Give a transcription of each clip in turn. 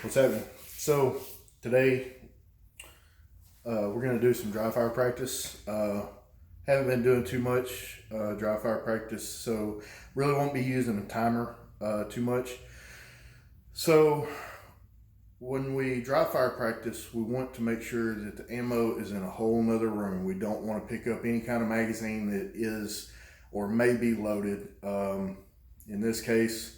What's happening? So today we're going to do some dry fire practice. Haven't been doing too much dry fire practice, so really won't be using a timer too much. So when we dry fire practice, we want to make sure that the ammo is in a whole nother room. We don't want to pick up any kind of magazine that is or may be loaded. In this case,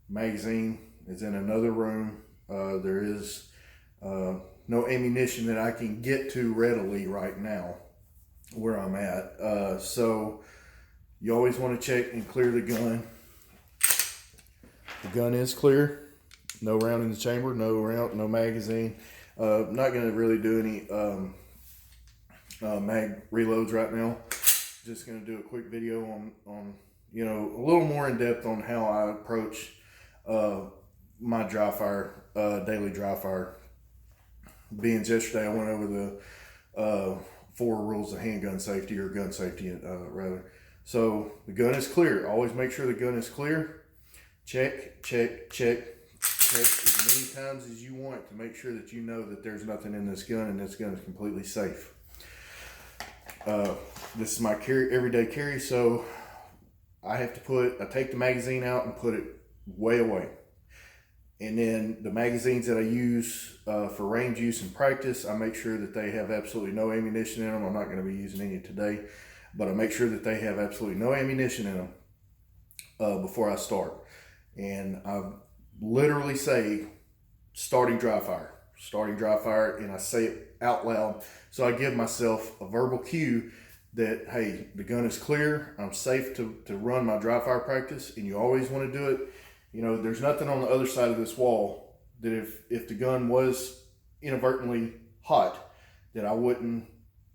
magazine is in another room. There is no ammunition that I can get to readily right now where I'm at. So you always want to check and clear the gun. The gun is clear. No round in the chamber, no round, no magazine. Not going to really do any mag reloads right now. Just going to do a quick video on a little more in depth on how I approach my dry fire, daily dry fire. Being yesterday, I went over the 4 rules of handgun safety, or gun safety rather. So the gun is clear. Always make sure the gun is clear. Check, check, check, check as many times as you want to make sure that you know that there's nothing in this gun and this gun is completely safe. This is my everyday carry, so I have to I take the magazine out and put it way away. And then the magazines that I use for range use and practice, I make sure that they have absolutely no ammunition in them. I'm not going to be using any today, but I make sure that they have absolutely no ammunition in them before I start. And I literally say starting dry fire, and I say it out loud. So I give myself a verbal cue that, hey, the gun is clear. I'm safe to run my dry fire practice. And you always want to do it. There's nothing on the other side of this wall that if the gun was inadvertently hot, that I wouldn't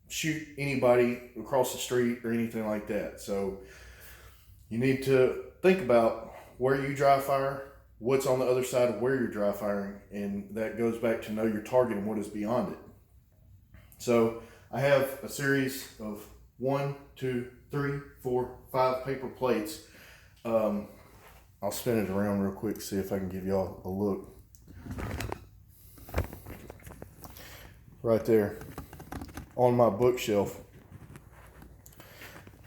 shoot anybody across the street or anything like that. So you need to think about where you dry fire, what's on the other side of where you're dry firing, and that goes back to know your target and what is beyond it. So I have a series of 1, 2, 3, 4, 5 paper plates. I'll spin it around real quick, see if I can give y'all a look. Right there on my bookshelf.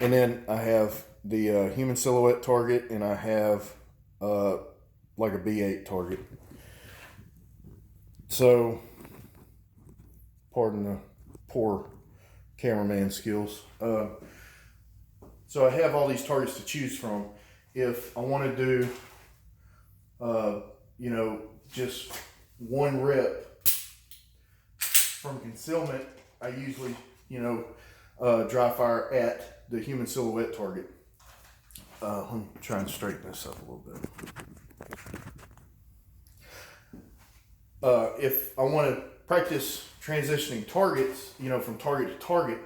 And then I have the human silhouette target, and I have like a B8 target. So, pardon the poor cameraman skills. So I have all these targets to choose from. If I want to do, just one rep from concealment, I usually, dry fire at the human silhouette target. Let me try and straighten this up a little bit. If I want to practice transitioning targets, from target to target,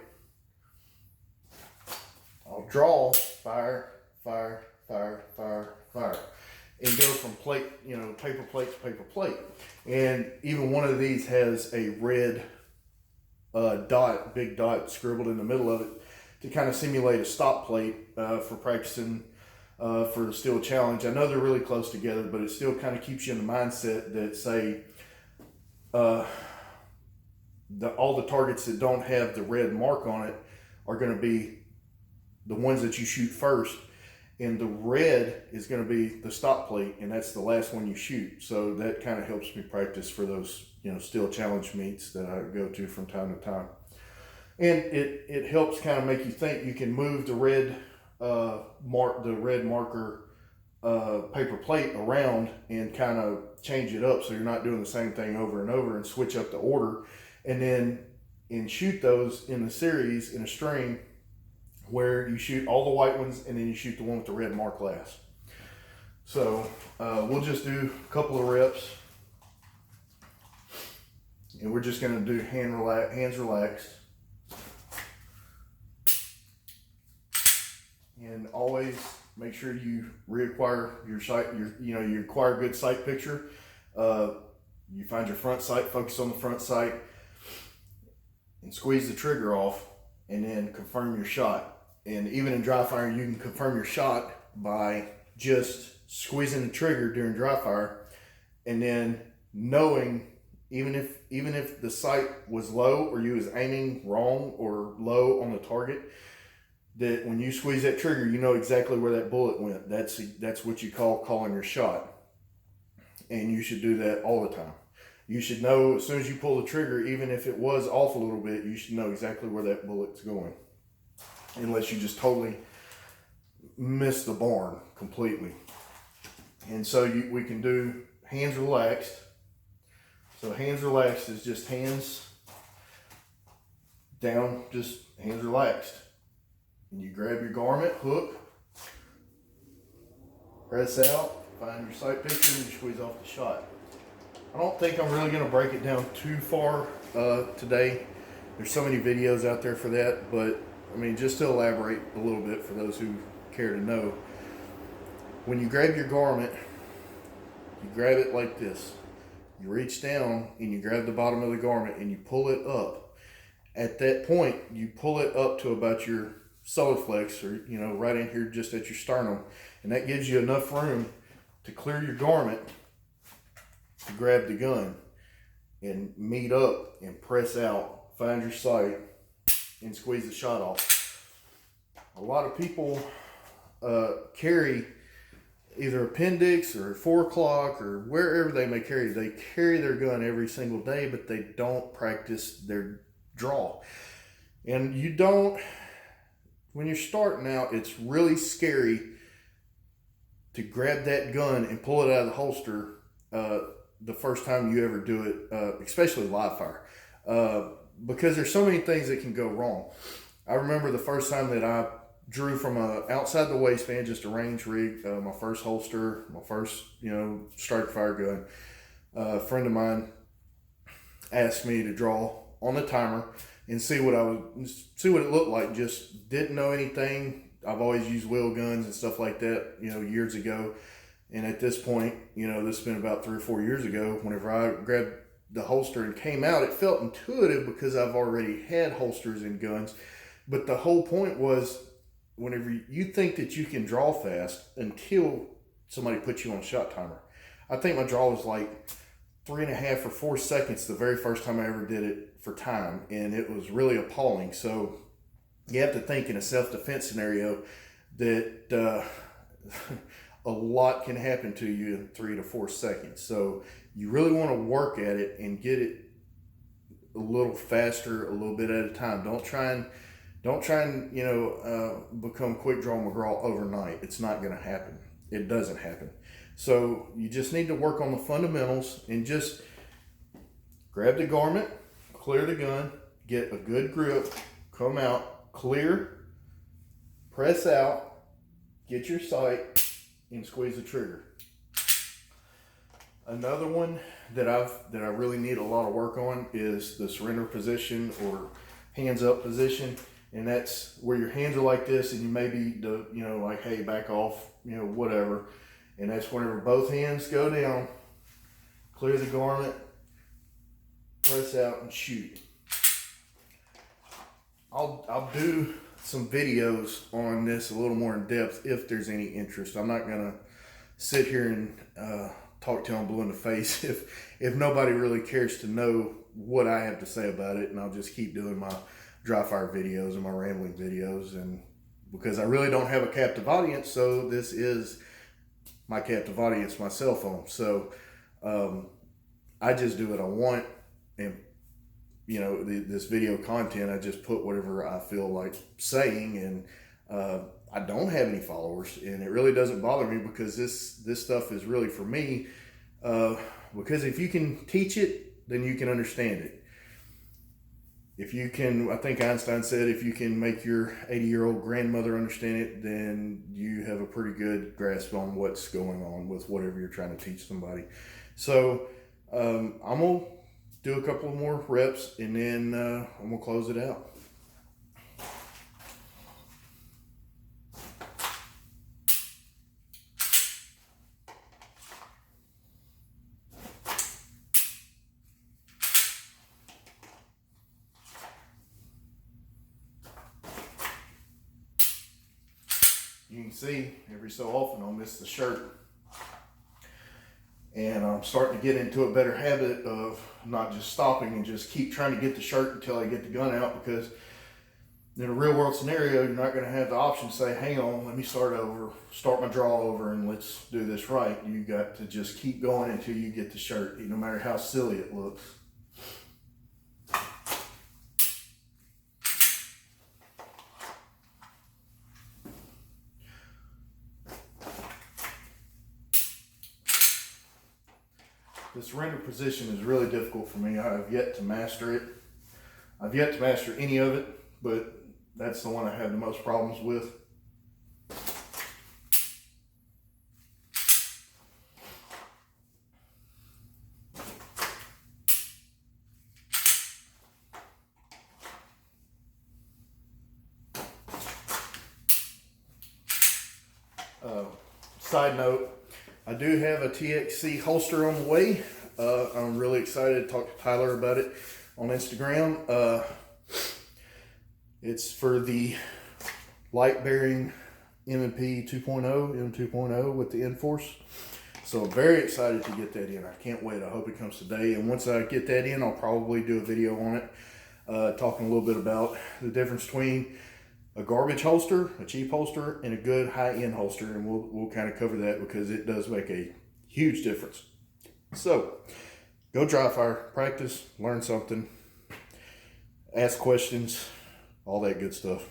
I'll draw, fire, fire, fire, fire, fire, and go from plate, paper plate to paper plate. And even one of these has a red big dot scribbled in the middle of it to kind of simulate a stop plate for practicing for the steel challenge. I know they're really close together, but it still kind of keeps you in the mindset that, say, all the targets that don't have the red mark on it are going to be the ones that you shoot first, and the red is going to be the stop plate, and that's the last one you shoot. So that kind of helps me practice for those steel challenge meets that I go to from time to time. And it helps kind of make you think. You can move the red marker paper plate around and kind of change it up, so you're not doing the same thing over and over, and switch up the order, and shoot those in the series in a string, where you shoot all the white ones and then you shoot the one with the red mark last. So we'll just do a couple of reps, and we're just going to do hands relaxed, and always make sure you reacquire your sight. You acquire a good sight picture. You find your front sight, focus on the front sight, and squeeze the trigger off, and then confirm your shot. And even in dry fire, you can confirm your shot by just squeezing the trigger during dry fire, and then knowing even if the sight was low or you was aiming wrong or low on the target, that when you squeeze that trigger, you know exactly where that bullet went. That's what you call calling your shot. And you should do that all the time. You should know as soon as you pull the trigger, even if it was off a little bit, you should know exactly where that bullet's going. Unless you just totally miss the barn completely. And so we can do hands relaxed. So hands relaxed is just hands down, just hands relaxed. And you grab your garment, hook, press out, find your sight picture, and you squeeze off the shot. I don't think I'm really going to break it down too far today. There's so many videos out there for that, but I mean, just to elaborate a little bit for those who care to know, when you grab your garment, you grab it like this. You reach down and you grab the bottom of the garment and you pull it up. At that point, you pull it up to about your solar flex, or right in here just at your sternum, and that gives you enough room to clear your garment to grab the gun and meet up and press out, find your sight, and squeeze the shot off. A lot of people carry either appendix or 4 o'clock or wherever they may carry. They carry their gun every single day, but they don't practice their draw. And you don't, when you're starting out, it's really scary to grab that gun and pull it out of the holster the first time you ever do it, especially live fire, because there's so many things that can go wrong. I remember the first time that I drew from outside the waistband, just a range rig, my first holster, my first strike fire gun. A friend of mine asked me to draw on the timer and see what it looked like. Just didn't know anything. I've always used wheel guns and stuff like that, years ago. And at this point, this has been about 3 or 4 years ago. Whenever I grabbed the holster and came out, it felt intuitive because I've already had holsters and guns. But the whole point was, whenever you think that you can draw fast until somebody puts you on a shot timer. I think my draw was like 3.5 or 4 seconds the very first time I ever did it for time, and it was really appalling. So you have to think in a self-defense scenario that a lot can happen to you in 3 to 4 seconds. So you really want to work at it and get it a little faster, a little bit at a time. Don't try and become Quick Draw McGraw overnight. It's not going to happen. It doesn't happen. So you just need to work on the fundamentals and just grab the garment, clear the gun, get a good grip, come out, clear, press out, get your sight, and squeeze the trigger. Another one that I really need a lot of work on is the surrender position or hands up position. And that's where your hands are like this and you maybe like, hey, back off, whatever. And that's whenever both hands go down, clear the garment, press out, and shoot. I'll do some videos on this a little more in depth if there's any interest. I'm not gonna sit here and talk till I'm blue in the face if nobody really cares to know what I have to say about it, and I'll just keep doing my dry fire videos and my rambling videos, and because I really don't have a captive audience, so this is my captive audience, my cell phone. So I just do what I want, and this video content, I just put whatever I feel like saying, and I don't have any followers, and it really doesn't bother me because this stuff is really for me, because if you can teach it, then you can understand it. If you can, I think Einstein said, if you can make your 80-year-old grandmother understand it, then you have a pretty good grasp on what's going on with whatever you're trying to teach somebody. So I'm going to do a couple more reps, and then I'm going to close it out. You can see every so often I'll miss the shirt. And I'm starting to get into a better habit of not just stopping and just keep trying to get the shirt until I get the gun out, because in a real world scenario, you're not going to have the option to say, hang on, let me start over, start my draw over, and let's do this right. You got to just keep going until you get the shirt, no matter how silly it looks. This render position is really difficult for me. I have yet to master it. I've yet to master any of it, but that's the one I have the most problems with. Side note, I do have a TXC holster on the way. I'm really excited to talk to Tyler about it on Instagram. It's for the light bearing M&P 2.0, M2.0 with the Enforce. So very excited to get that in. I can't wait. I hope it comes today. And once I get that in, I'll probably do a video on it, talking a little bit about the difference between a garbage holster, a cheap holster, and a good high-end holster. And we'll kind of cover that, because it does make a huge difference. So go dry fire, practice, learn something, ask questions, all that good stuff.